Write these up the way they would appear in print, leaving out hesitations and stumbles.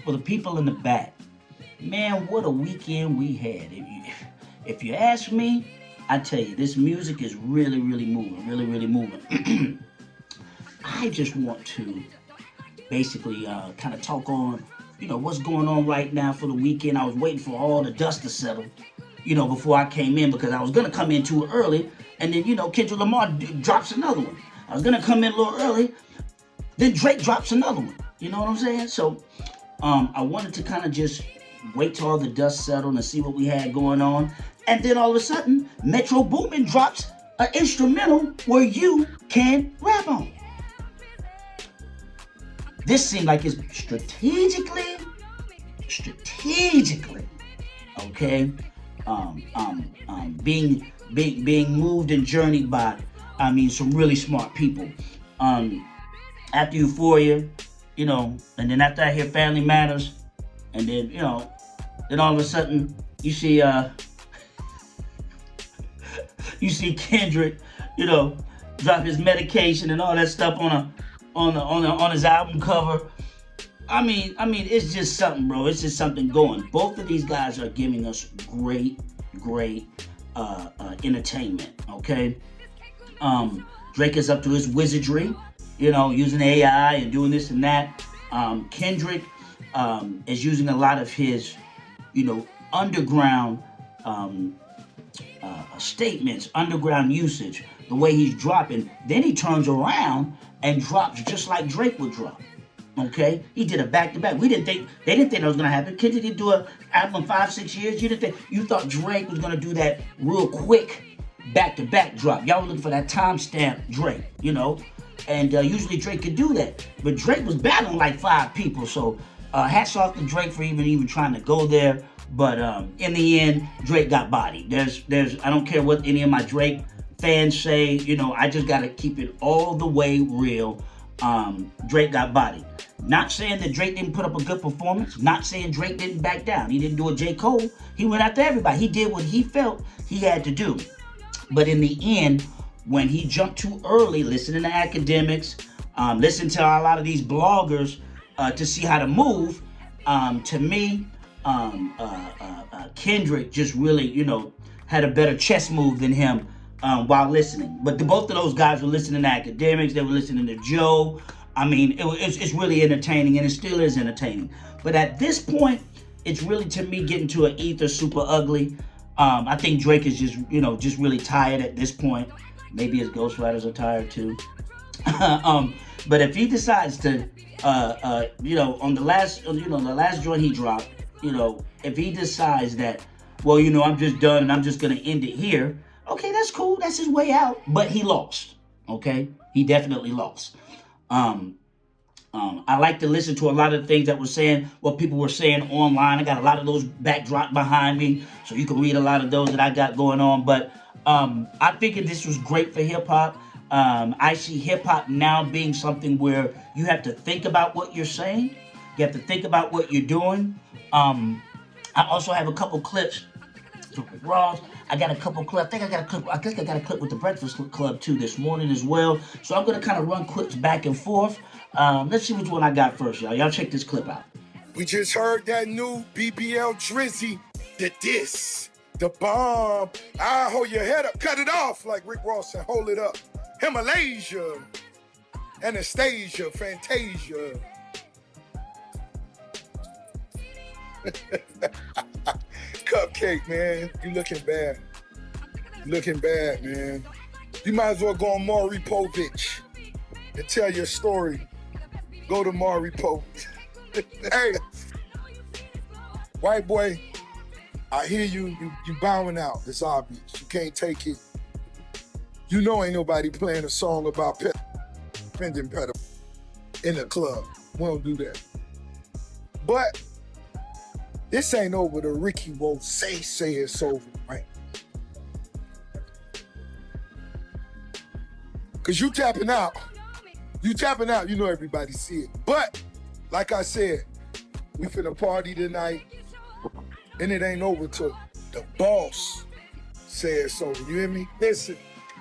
for the people in the back, man, what a weekend we had. If you ask me, I tell you, this music is really, really moving, really, really moving. I just want to basically kind of talk on, what's going on right now for the weekend. I was waiting for all the dust to settle, before I came in because I was gonna come in too early, and then Kendrick Lamar drops another one. I was gonna come in a little early, then Drake drops another one. You know what I'm saying? So I wanted to kind of just wait till all the dust settled and see what we had going on, and then all of a sudden, Metro Boomin drops an instrumental where you can rap on. This seemed like it's strategically, okay, being moved and journeyed by, some really smart people. After Euphoria, and then after I hear Family Matters, and then then all of a sudden you see Kendrick, drop his medication and all that stuff on his album cover. I mean, it's just something, bro. It's just something going. Both of these guys are giving us great entertainment. Okay. Drake is up to his wizardry, using AI and doing this and that. Kendrick is using a lot of his, underground statements, underground usage, the way he's dropping. Then he turns around and drops just like Drake would drop. Okay, he did a back-to-back. They didn't think that was gonna happen. Kendrick didn't do an album in 5-6 years. You thought Drake was gonna do that real quick back-to-back drop. Y'all were looking for that timestamp Drake, and usually Drake could do that, but Drake was battling like 5 people. So hats off to Drake for even trying to go there. But in the end, Drake got bodied. There's I don't care what any of my Drake fans say. I just gotta keep it all the way real. Drake got bodied. Not saying that Drake didn't put up a good performance. Not saying Drake didn't back down. He didn't do a J. Cole. He went after everybody. He did what he felt he had to do. But in the end, when he jumped too early, listening to academics, listening to a lot of these bloggers to see how to move, to me, Kendrick just really, had a better chess move than him while listening. But both of those guys were listening to academics. They were listening to Joe. It's really entertaining, and it still is entertaining. But at this point, it's really, to me, getting to an ether super ugly. I think Drake is just really tired at this point. Maybe his ghostwriters are tired too. But if he decides to, on the last joint he dropped, if he decides that, well, I'm just done and I'm just gonna end it here. Okay, that's cool. That's his way out. But he lost. Okay, he definitely lost. I like to listen to a lot of the things that were saying, what people were saying online. I got a lot of those backdrop behind me, so you can read a lot of those that I got going on. But I figured this was great for hip hop. I see hip hop now being something where you have to think about what you're saying. You have to think about what you're doing. I also have a couple clips from Rick Ross. I got a couple clips. I think I got a clip with the Breakfast Club too this morning as well. So I'm gonna kind of run clips back and forth. Let's see which one I got first, y'all. Y'all check this clip out. We just heard that new BBL Drizzy, the diss, the bomb. Hold your head up, cut it off, like Rick Ross said, hold it up. Himalaya, Anastasia, Fantasia. Cupcake, man, you looking bad. Looking bad, man. You might as well go on Maury Povich and tell your story. Go to Maury Povich. Hey, white boy, I hear you bowing out. It's obvious. You can't take it. You know ain't nobody playing a song about pending pedal in a club. We don't do that. But this ain't over. The Ricky won't say it's over, right? Cause you tapping out, you know everybody see it. But, like I said, we finna party tonight, and it ain't over till the boss says it's over, you hear me? Listen,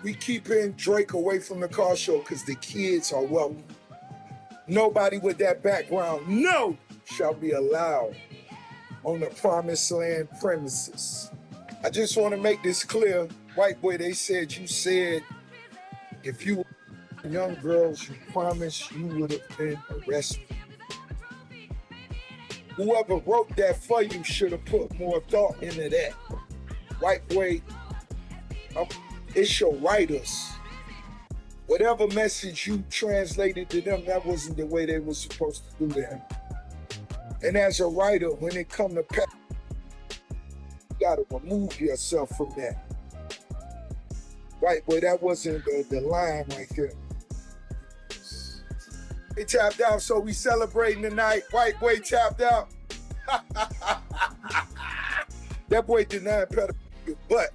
we keeping Drake away from the car show cause the kids are welcome. Nobody with that background, no, shall be allowed on the promised land premises. I just want to make this clear. White boy, they said you said if you were young girls, you promised you would have been arrested. Whoever wrote that for you should have put more thought into that. White boy, it's your writers. Whatever message you translated to them, that wasn't the way they were supposed to do that. And as a writer, when it comes to you gotta remove yourself from that. White boy, that wasn't the line right there. They tapped out, so we celebrating tonight. White boy tapped out. That boy denied pedophilia, but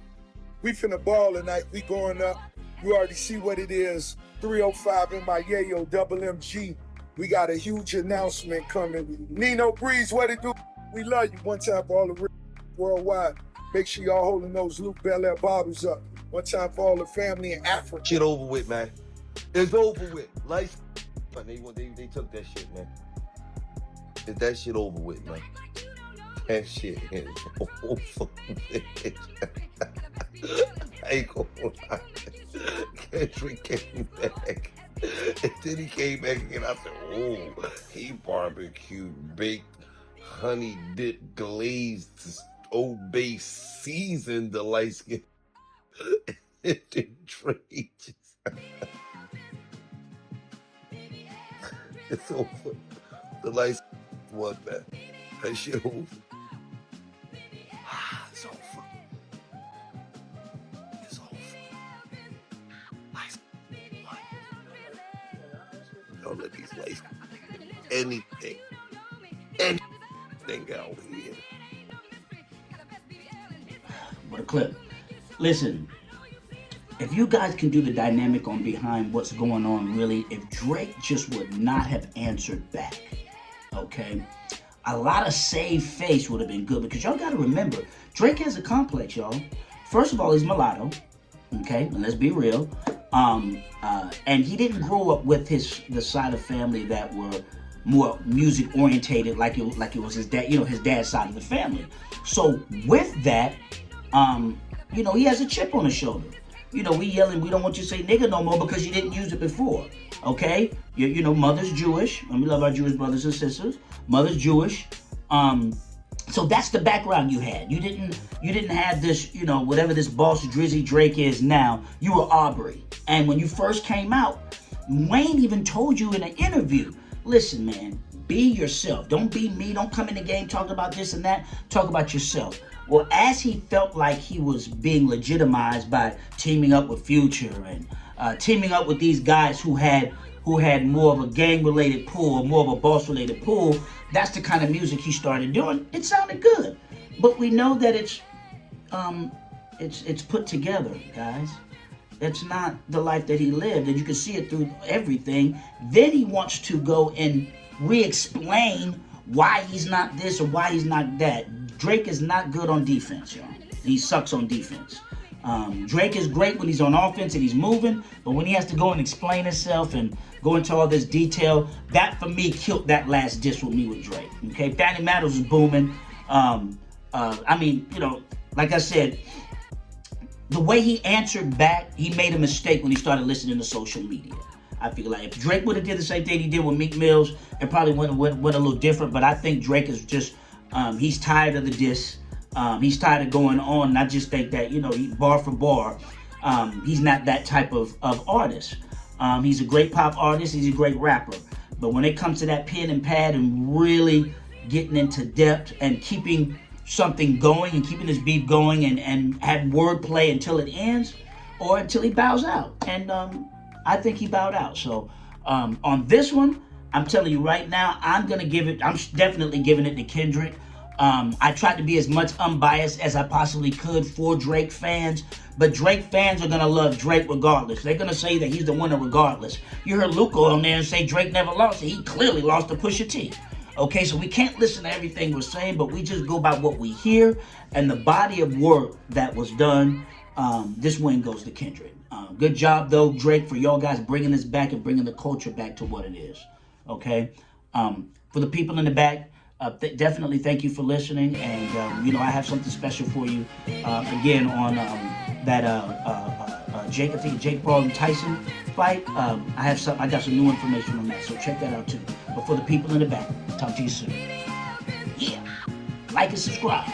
we finna ball tonight. We going up. You already see what it is. 305 in my Yayo Double MG. We got a huge announcement coming. Nino Breeze, what it do? We love you. One time for all the worldwide. Make sure y'all holding those Luke Bel Air bottles up. One time for all the family in Africa. Shit over with, man. It's over with. Life. They took that shit, man. That shit over with, man. That shit is over with. I ain't gonna lie. Kendrick came back. And then he came back and I said, oh, he barbecued, baked, honey dip, glazed, Old Bay seasoned the light skin. And then Drake just... It's over. The lights one, man. That shit over. It's over. It's over. Lights one. Don't let these lights anything out here. What a clip. Listen. If you guys can do the dynamic on behind what's going on, really, if Drake just would not have answered back, okay, a lot of save face would have been good, because y'all got to remember, Drake has a complex, y'all. First of all, he's mulatto, okay, and let's be real, and he didn't grow up with the side of family that were more music orientated, like it was his dad, his dad's side of the family. So with that, he has a chip on his shoulder. We yelling, we don't want you to say nigga no more because you didn't use it before, okay? Mother's Jewish, and we love our Jewish brothers and sisters. Mother's Jewish, so that's the background you had. You didn't have this, whatever this boss Drizzy Drake is now. You were Aubrey, and when you first came out, Wayne even told you in an interview, listen, man, be yourself. Don't be me. Don't come in the game talking about this and that. Talk about yourself. Well, as he felt like he was being legitimized by teaming up with Future and teaming up with these guys who had more of a gang-related pull, more of a boss-related pull, that's the kind of music he started doing. It sounded good, but we know that it's put together, guys. That's not the life that he lived, and you can see it through everything. Then he wants to go and re-explain why he's not this or why he's not that. Drake is not good on defense, y'all. He sucks on defense. Drake is great when he's on offense and he's moving, but when he has to go and explain himself and go into all this detail, that for me killed that last diss with me with Drake. Okay, Family Matters was booming. Like I said, the way he answered back, he made a mistake when he started listening to social media. I feel like if Drake would have did the same thing he did with Meek Mills, it probably went a little different. But I think Drake is just he's tired of the diss. He's tired of going on. And I just think that he, bar for bar, he's not that type of artist. He's a great pop artist. He's a great rapper. But when it comes to that pen and pad and really getting into depth and keeping something going and keeping his beat going and have wordplay until it ends or until he bows out. And I think he bowed out. So on this one, I'm telling you right now, I'm definitely giving it to Kendrick. I tried to be as much unbiased as I possibly could for Drake fans, but Drake fans are going to love Drake regardless. They're going to say that he's the winner regardless. You heard Luca on there and say Drake never lost it. He clearly lost to Pusha T. Okay, so we can't listen to everything we're saying, but we just go by what we hear and the body of work that was done. This win goes to Kendrick. Good job, though, Drake, for y'all guys bringing this back and bringing the culture back to what it is. Okay? For the people in the back, Definitely thank you for listening, and you know, I have something special for you again on that Jake, I think Jake Paul and Tyson fight. I got some new information on that, so check that out too. But for the people in the back, talk to you soon. Yeah, like and subscribe.